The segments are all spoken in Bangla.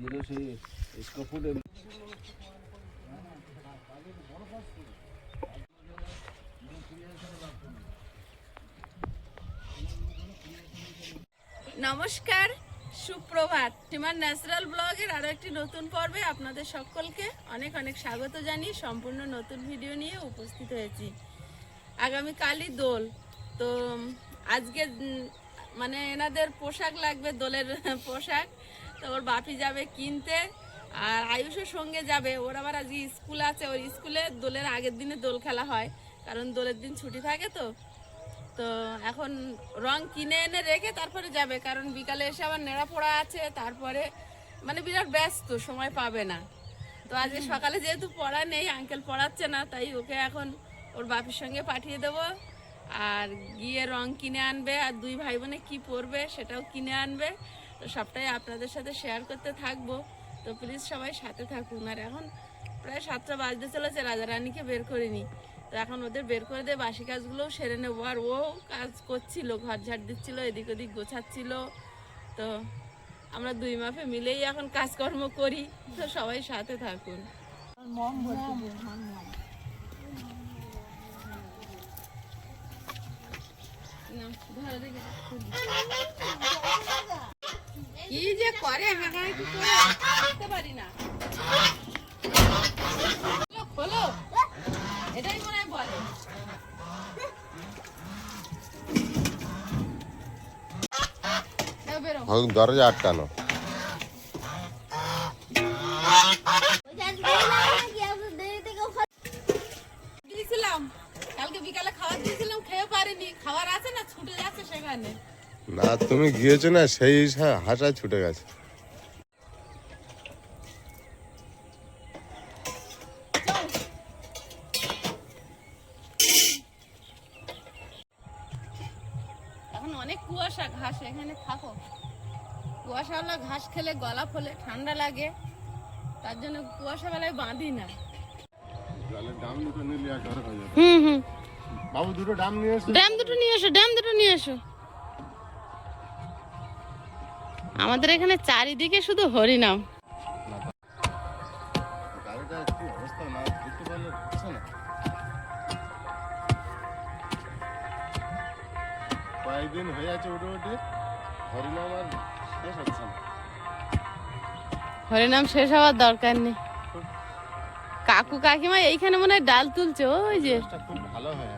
নমস্কার, সুপ্রভাত। টিমার ন্যাচারাল ব্লগের আরো একটি নতুন পর্বে আপনাদের সকলকে অনেক অনেক স্বাগত জানিয়ে সম্পূর্ণ নতুন ভিডিও নিয়ে উপস্থিত হয়েছি। আগামীকালই দোল, তো আজকে মানে এনাদের পোশাক লাগবে, দোলের পোশাক। তো ওর বাপি যাবে কিনতে, আর আয়ুষের সঙ্গে যাবে। ওর আবার আজকে স্কুল আছে, ওর স্কুলে দোলের আগের দিনে দোল খেলা হয়, কারণ দোলের দিন ছুটি থাকে। তো এখন রং কিনে এনে রেখে তারপরে যাবে, কারণ বিকালে এসে আবার নেড়া পোড়া আছে, তারপরে মানে বিরাট ব্যস্ত, সময় পাবে না। তো আজকে সকালে যেহেতু পড়া নেই, আঙ্কেল পড়াচ্ছে না, তাই ওকে এখন ওর বাপির সঙ্গে পাঠিয়ে দেবো। আর গিয়ে রং কিনে আনবে, আর দুই ভাই বোনে কী পরবে সেটাও কিনে আনবে। তো সবটাই আপনাদের সাথে শেয়ার করতে থাকবো, তো প্লিজ সবাই সাথে থাকুন। আর এখন প্রায় 7টা বাজতে চলেছে, রাজারানীকে বের করিনি, তো এখন ওদের বের করে দিয়ে বাসি কাজগুলোও সেরে নেবো। আর ও কাজ করছিল, ঘর ঝাড় দিচ্ছিল, এদিক ওদিক গোছাচ্ছিল। তো আমরা দুই মাপে মিলেই এখন কাজকর্ম করি, তো সবাই সাথে থাকুন। কি যে করে, হাঁটাহাঁটি করে করতে পারি না। খোলো, এটাই মনে হয় বলে। দরজা আটকানো। দিয়েছিলাম কালকে বিকালে খাবার দিয়েছিলাম, খেয়ে পারিনি। খাবার আছে না, ছুটে যাচ্ছে সেখানে। না, তুমি গিয়েছো না, সেই হাঁটা ছুটে গেছে। এখন অনেক কুয়াশা, ঘাস এখানে থাকো। কুয়াশাওয়ালা ঘাস খেলে গলা ফোলে, ঠান্ডা লাগে, তার জন্য কুয়াশা বেলায় বাঁধি না। বাবু দুটো ডাম নিয়ে এসো, ড্যাম দুটো নিয়ে এসো, ড্যাম দুটো নিয়ে এসো। আমাদের এখানে চারিদিকে শুধু হরিনাম। কয়েকদিন হয়ে আছে উঠে উঠে, হরিনাম আর শেষ হচ্ছে না। হরিনাম শেষ হওয়ার দরকার নেই। কাকু কাকিমা এইখানে মনে হয় ডাল তুলছে, ওই যে খুব ভালো হয়।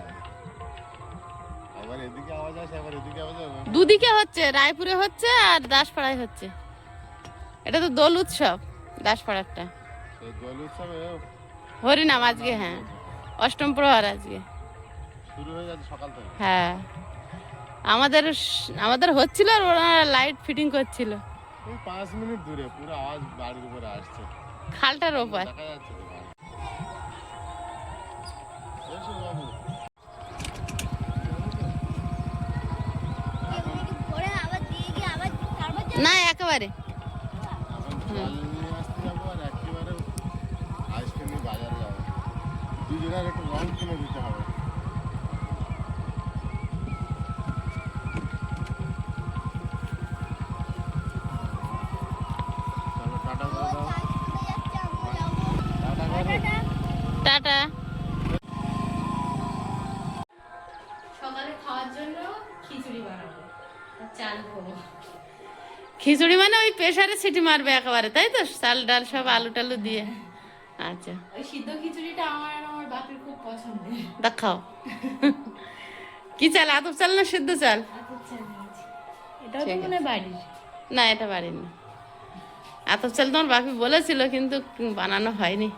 আবার এদিকে আওয়াজ আসে, আবার এদিকে আওয়াজ আসে। দুদিকে হচ্ছে, রায়পুরে হচ্ছে আর দাসপাড়ায় হচ্ছে। এটা তো দোল উৎসব, দাসপাড়ারটা। দোল উৎসবে হরিনাম আজকে, হ্যাঁ, অষ্টম প্রহর আজকে শুরু হয়ে যাচ্ছে সকাল থেকে। হ্যাঁ, আমাদের হচ্ছিল, আর ওরা লাইট ফিটিং করছিল। 5 মিনিট দূরে, পুরো আওয়াজ বাড়ির উপরে আসছে, খালটার ওপর। দেখা যাচ্ছে তো। এসো বাবু। না, একেবারে জল নিয়ে আসতে যাবো, আর একেবারে আইসক্রিম নিয়ে বাজারে যাবো। দুজনের একটু রং কিনে দিতে হবে। চলো, টাটা করে দাও। টাটা করো। টাটা। সকালে খাওয়ার জন্য খিচুড়ি বানাবো, চাল খাবো। খিচুড়ি মানে ওই প্রেসারে সিটি মারবে একেবারে, তাই তো? চাল ডাল সব আলু টালু দিয়ে। আচ্ছা, ওই সিদ্ধ খিচুড়িটা আমার বাপের খুব পছন্দের। দেখাও। কি চাল, আতপ চাল না সিদ্ধ চাল? এটাও তো মনে বাড়ির না, এটা বাড়ির না। আতপ চাল তোমার বাপি বলেছিল, কিন্তু বানানো হয়নি।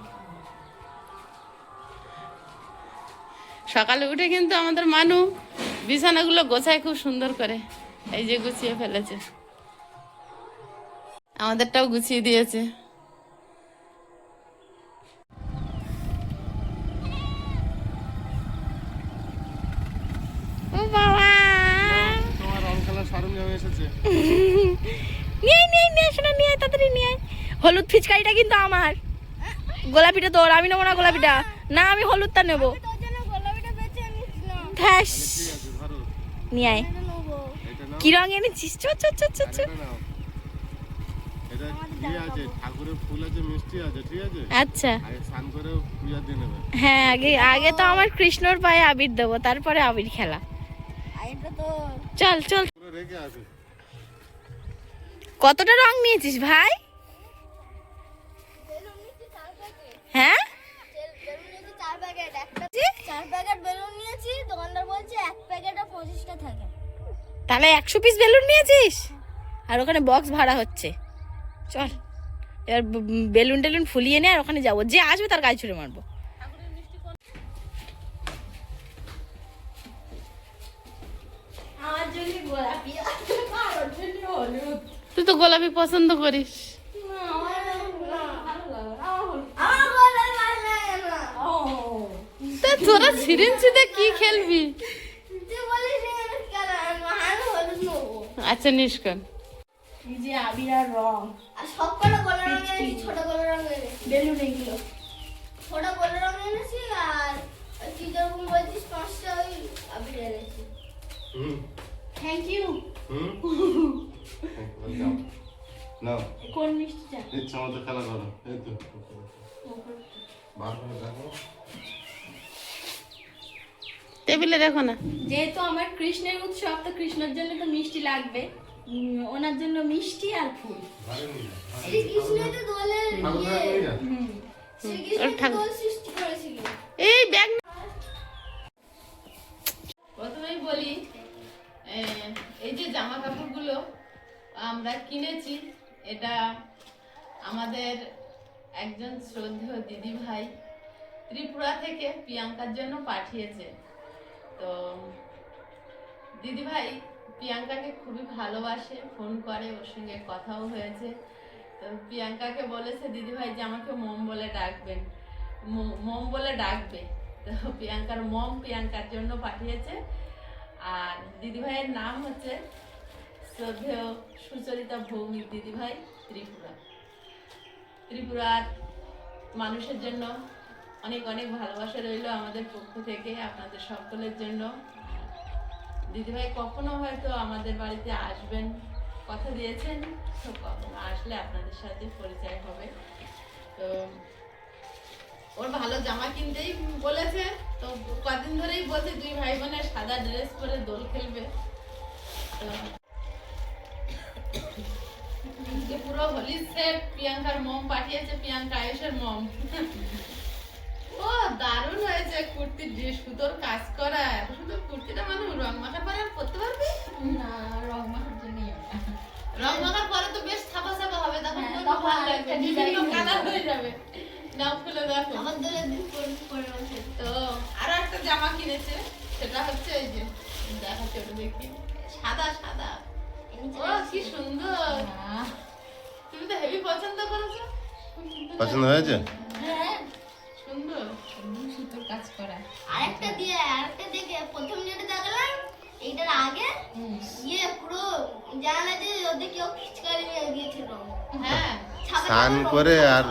সকালে উঠে কিন্তু আমাদের মানু বিছানাগুলো গোছায় খুব সুন্দর করে, এই যে গুছিয়ে ফেলেছে। আমাদেরটাও গুছিয়ে দিয়েছে। ও বাবা, তোমার রং খেলার সরঞ্জাম এসেছে। নিয়ে শোনা, নিয়ে তাড়াতাড়ি নিয়ে। হলুদ ফিচকারিটা কিন্তু আমার, গোলাপিটা তোর। আমি নেবো না গোলাপিটা, না আমি হলুদটা নেবো। নিয়ে আয়। কি রং এনেছিস? ইয়ে আছে, ঠাকুরের ফুল আছে, মিষ্টি আছে, ঠিক আছে? আচ্ছা আগে স্নান করে পূজা দিয়ে নেবে। হ্যাঁ, আগে আগে তো আমার কৃষ্ণর পায়ে আবির দেবো, তারপরে আবির খেলা। চল চল। পুরো রেখে আসে। কতটা রং নিয়েছিস ভাই? হ্যাঁ, 4 প্যাকেট বেলুন নিয়েছি, দোকানদার বলছে 1 প্যাকেটে 25টা থাকে। তাহলে 100 পিস বেলুন নিয়েছিস? আর ওখানে বক্স ভাড়া হচ্ছে। চল এবার বেলুন টেলুন ফুলিয়ে নে, আর ওখানে যাবো, যে আসবে তার গায়ে ছুড়ে মারবো। তুই তো গোলাপি পছন্দ করিস। আমার বলে ভালো লাগে না। তা তোরা সিরিঞ্চিতে কি খেলবি? তুই বলিস এখানে কেন? আমি হলুদ নেবো। আচ্ছা নিষ্কন। এই যে আবির আর রং, আর সব কটা গোলা রঙ এনেছি, ছোট গোলা রঙ এনেছি। বেলুন এগুলো। ছোট গোলা রঙ এনেছি, আর ওই তুই যেরকম বলছিস 5টা ওই আবির এনেছি। হুম থ্যাংক ইউ। হুম যাও নাও, কোন মিষ্টিটা? ইচ্ছা মতো খেলা করো। এই তো বার করে দেখো। টেবিলে দেখো না। যেহেতু আমার কৃষ্ণের উৎসব, তো কৃষ্ণের জন্য তো মিষ্টি লাগবে। ওনার জন্য মিষ্টি আর ফুল। ঘরে নিয়ে যা। শ্রীকৃষ্ণই তো দোলের ঠাকুর ঘরে নিয়ে যা। শ্রীকৃষ্ণ তো দোল সৃষ্টি করেছিল। এই ব্যাগ প্রথমেই বলি, এই যে জামা কাপড়গুলো আমরা কিনেছি, এটা আমাদের একজন শ্রদ্ধেয় দিদি ভাই ত্রিপুরা থেকে প্রিয়াঙ্কার জন্য পাঠিয়েছে। তো দিদি ভাই প্রিয়াঙ্কাকে খুবই ভালোবাসে, ফোন করে, ওর সঙ্গে কথাও হয়েছে। তো প্রিয়াঙ্কাকে বলেছে দিদি ভাই যে আমাকে মম বলে ডাকবেন, মম বলে ডাকবে। তো প্রিয়াঙ্কার মম প্রিয়াঙ্কার জন্য পাঠিয়েছে। আর দিদি ভাইয়ের নাম হচ্ছে শ্রদ্ধেয় সুচরিতা ভৌমিক দিদি ভাই, ত্রিপুরার মানুষের জন্য অনেক অনেক ভালোবাসা রইল আমাদের পক্ষ থেকে, আপনাদের সকলের জন্য। দিদিভাই কখনো হয়তো আমাদের বাড়িতে আসবেন, কথা দিয়েছেন, তো কখনো আসলে আপনাদের সাথে পরিচয় হবে। তো ওর ভালো জামা কিনতেই বলেছে, তো কদিন ধরেই বলছে 2 ভাই বোনের সাদা ড্রেস পরে দোল খেলবে। তো যে পুরো হোলি সেট প্রিয়াঙ্কার মম পাঠিয়েছে, প্রিয়াঙ্কা আয়ুষের মম। ও দারুণ হয়েছে কুর্তি, সুতোর কাজ করা। এত সুন্দর কুর্তিটা, মানে রং মাখার পরে আর পরতে পারবি না, রং মাখার জন্য রং মাখার পরে তো বেশ ছাপা ছাপা হবে, তখন হ্যাঁ, তো তখন ভালো লাগবে, আরেকটা বিভিন্ন design কালার হয়ে হয়ে যাবে। নাও খুলে দেখো। আমার দোলের দিন পরে বসে। তো আরো একটা জামা কিনেছে, সেটা হচ্ছে এই যে দেখাচ্ছে, ওটা দেখি, সাদা সাদা। ও কি সুন্দর, তুমি তো হেভি পছন্দ করেছো। পছন্দ হয়েছে? হ্যাঁ, সুন্দর। সুতোর কাজ করা। আরেকটা দেখে প্রথম যেটা দেখালাম, এইটার আগে পুরো জানালা যে ওদের কেউ খিচকারি নিয়ে গিয়েছিল। হ্যাঁ স্নান করে আর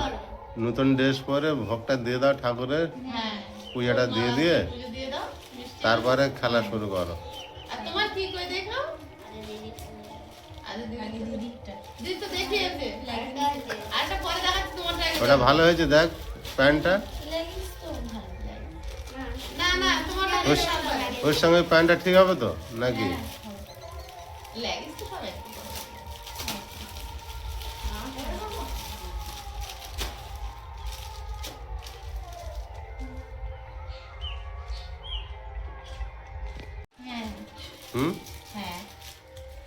নতুন ড্রেস পরে ভোগটা দিয়ে দাও ঠাকুরের, হ্যাঁ, পূজাটা দিয়ে দিয়ে পুজো দিয়ে দাও, মিষ্টি। তারপরে খেলা শুরু করো। আর তোমার কি করে দেখো? আরে দিদিটা দিদি তো দেখিয়েছে, আরেকটা পরে দেখাচ্ছি তোমারটা। ওটা ভালো হয়েছে, দেখ প্যান্টটা, না না তোমারটা ওর সঙ্গে প্যান্টটা ঠিক হবে তো নাকি? লেগিস তো সবাই। হুম, হ্যাঁ,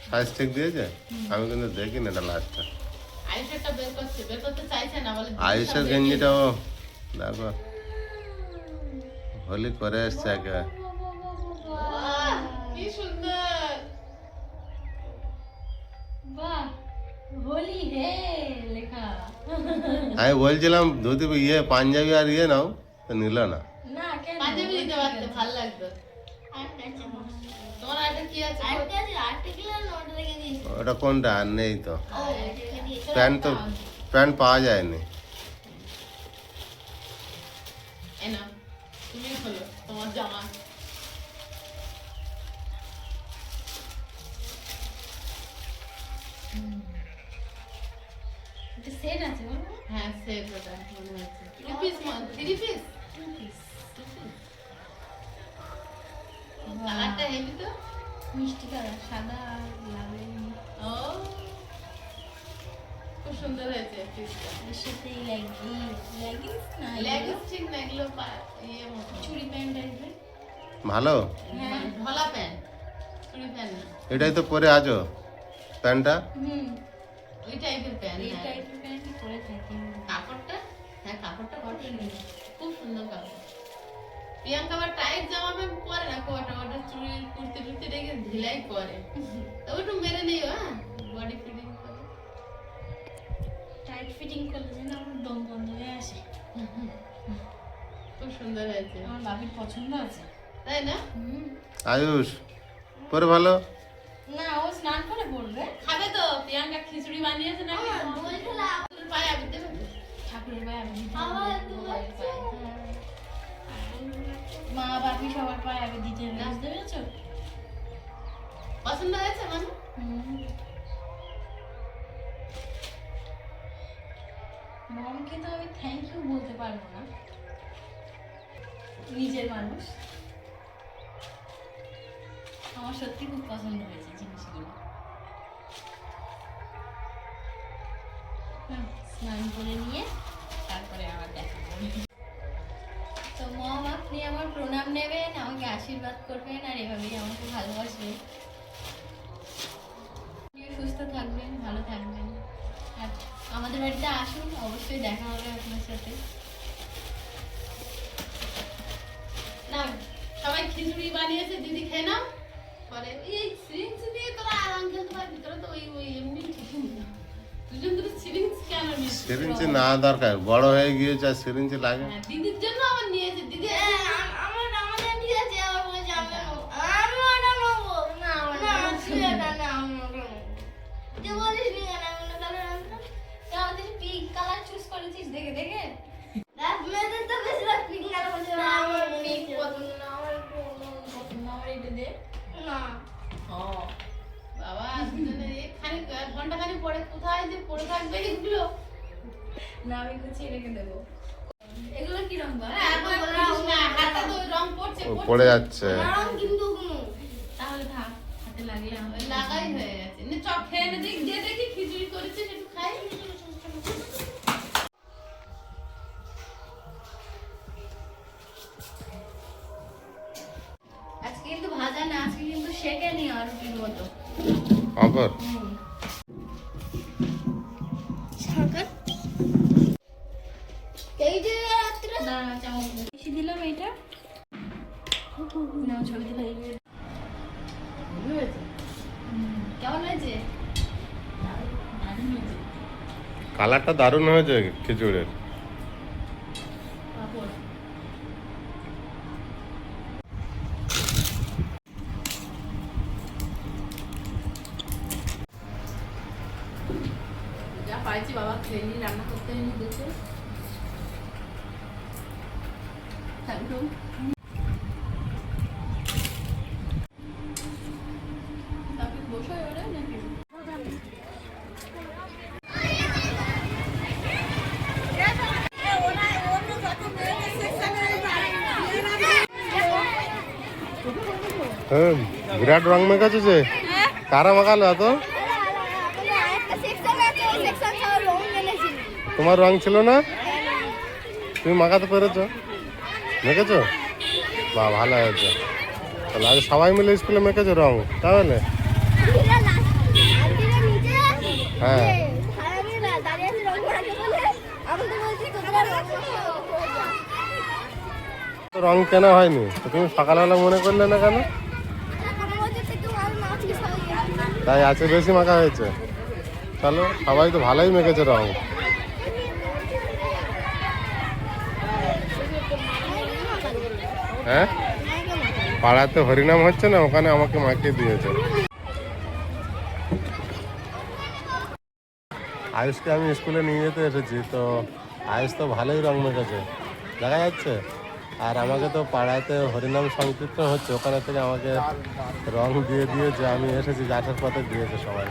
সাইজ ঠিক দিয়েছে? আমি কিন্তু দেখিনি এটা লাস্টটা। আয়ুষেরটা বের করতে চাইছে না, বলে আয়ুষের গেঞ্জিটাও দেখো হোলি করে এসছে একেবারে। বাহ, কি সুন্দর। বাহ, হোলি হে লেখা। আমি বলছিলাম ধুতি পাঞ্জাবি আর নাও, তো নিল না। না কেন? পাঞ্জাবি দিতে পারতে, ভালো লাগতো। তোমার আরেকটা কি আছে? ওটা কোনটা আর নেই তো, আরেকটা প্যান্ট পাওয়া যায়নি। এনো তুমি খোলো তোমার জামা। এটা সেট আছে বলো? হ্যাঁ সেট ওটা মনে হচ্ছে 3 পিস 3 পিস কালারটা হেভি তো। মিষ্টি কালার, সাদা আর লাল। ও খুব সুন্দর হয়েছে পিসটা। এর সাথে লেগিংস না, লেগিংস ঠিক না, এগুলো ইয়ে মতো চুড়ি প্যান্ট টাইপের। ভালো। হ্যাঁ ঢলা প্যান্ট, চুড়ি প্যান্ট না, এটাই তো পরে আছো প্যান্টটা। ওই টাইপের প্যান্ট। এই টাইপের প্যান্টই পরে থাকি। কাপড়টা, হ্যাঁ কাপড়টা কটন, খুব সুন্দর কাপড়। প্রিয়াঙ্কা আবার টাইট জামা প্যান্ট পরে না, কোটা ওটা চুড়ি কুর্তি টুর্তি রেখে ঢিলাই করে, তবে একটু মেরে নিও, হ্যাঁ বডি ফিটিং করে। টাইট ফিটিং করলে যেন আমার দম বন্ধ হয়ে আসে। খুব সুন্দর হয়েছে, আমার বাবির পছন্দ আছে। তাই না? আয়ুষ পরে ভালো। না, ও স্নান করে পড়বে। খাবে তো? প্রিয়াঙ্কা খিচুড়ি বানিয়েছে না? পায়ে আবির দেবে তো? ঠাকুরের পায়ে আগে দিতে আবার হবে। একটু মায়ের পায়ে। মা বাপি সবার পায়ে আগে দিতে হবে, বুঝতে পেরেছো? পছন্দ হয়েছে মানে? মমকে তো আমি থ্যাংক ইউ বলতে পারবো না, নিজের মানুষ। আমার সত্যি খুব পছন্দ হয়েছে জিনিসগুলো। স্নান করে নিয়ে তারপরে আবার দেখা করবে। তো মম, আপনি আমার প্রণাম নেবেন, আমাকে আশীর্বাদ করবেন, আর এভাবেই আমাকে ভালোবাসবেন। আপনিও সুস্থ থাকবেন, ভালো থাকবেন, আর আমাদের বাড়িতে আসুন, অবশ্যই দেখা হবে আপনার সাথে। না সবাই খিচুড়ি বানিয়েছে, দিদি খেয়ে নাও। পরে এই সিরিঞ্জ দিয়ে তোরা আরাম খেলতে পারবি, তোরা তো ওই ওই এমনি টিফিন দুজন দুটো সিরিঞ্জ কেন নিস? সিরিঞ্জে না দরকার, বড় হয়ে গিয়েছে আর সিরিঞ্জে লাগে। হ্যাঁ, দিদির জন্য আবার নিয়েছে দিদি। আমাদের ঠিক আছে, আবার বলছে আমি ওটা নেবো। না তুই এটা না, আমি ওটা নেবো। তুই বলিস নি কেন আমি ওটা কালার আনবো? আমাদের পিঙ্ক কালার চুজ করেছিস দেখে দেখে। দেখ মেয়েদের তো বেশিরভাগ পিঙ্ক কালার বলছে না, আমার পিঙ্ক পিঙ্ক পছন্দ না, আমার পছন্দ, আমার এটা দে। না। ও বাবা, দুজনে খানিক ঘন্টা খানিক পরে কোথায় যে পড়ে থাকবে এগুলো। না, আমি গুছিয়ে রেখে দেবো। এগুলো কি রং বল? হ্যাঁ, একবার বলিস না, হাতে তো ওই রং পড়ছে ও পড়ছে। পড়ে যাচ্ছে। কারণ কিন্তু তাহলে থাক, হাতে লাগলে আমার ওই লাগাই হয়ে গেছে। নে চপ খেয়ে নে, দেখি যে দেখি খিচুড়ি করেছিস একটু খাই। আজকে কিন্তু ভাজা না, আজকে কিন্তু সেকে নি আর রুটির মতো। আবার এই যে রাত্রে না, চামচ বেশি দিলাম এইটা। না, ছবি দিলে কেমন হয়েছে? দারুণ হয়েছে। কালারটা দারুণ হয়েছে খিচুড়ির। পাপড়। যা পাইছি বাবা খেয়ে নি, রান্না করতে হয়নি দেখে। Thank you. তারপরে বসে ওরা নাকি হ্যাঁ, বিরাট রং মেখাচ্ছে যে, কারা মাখালো এত? একটা সেকশন আছে, ওই সেকশন সব রং এনেছি। তোমার রং ছিল না? তুমি মাখাতে পেরেছো? মেখেছো? বাহ, ভালো হয়েছে। তাহলে আজ সবাই মিলে স্কুলে মেখেছো রং তাহলে? হ্যাঁ। তো রং কেনা হয়নি, তো তুমি সকালবেলা মনে করলে না কেন? তাই আছে বেশি মাখা হয়েছে। চলো, সবাই তো ভালোই মেখেছে রং। হ্যাঁ, পাড়াতে হরিনাম হচ্ছে না, ওখানে আমাকে মাখিয়ে দিয়েছে। আয়ুষকে আমি স্কুলে নিয়ে যেতে এসেছি, তো আয়ুষ তো ভালোই রং মেখেছে দেখা যাচ্ছে। আর আমাকে তো পাড়াতে হরিনাম সংকীর্তন হচ্ছে, ওখানে থেকে আমাকে রং দিয়ে দিয়েছে। আমি এসেছি, আসার পথে দিয়েছে সবাই।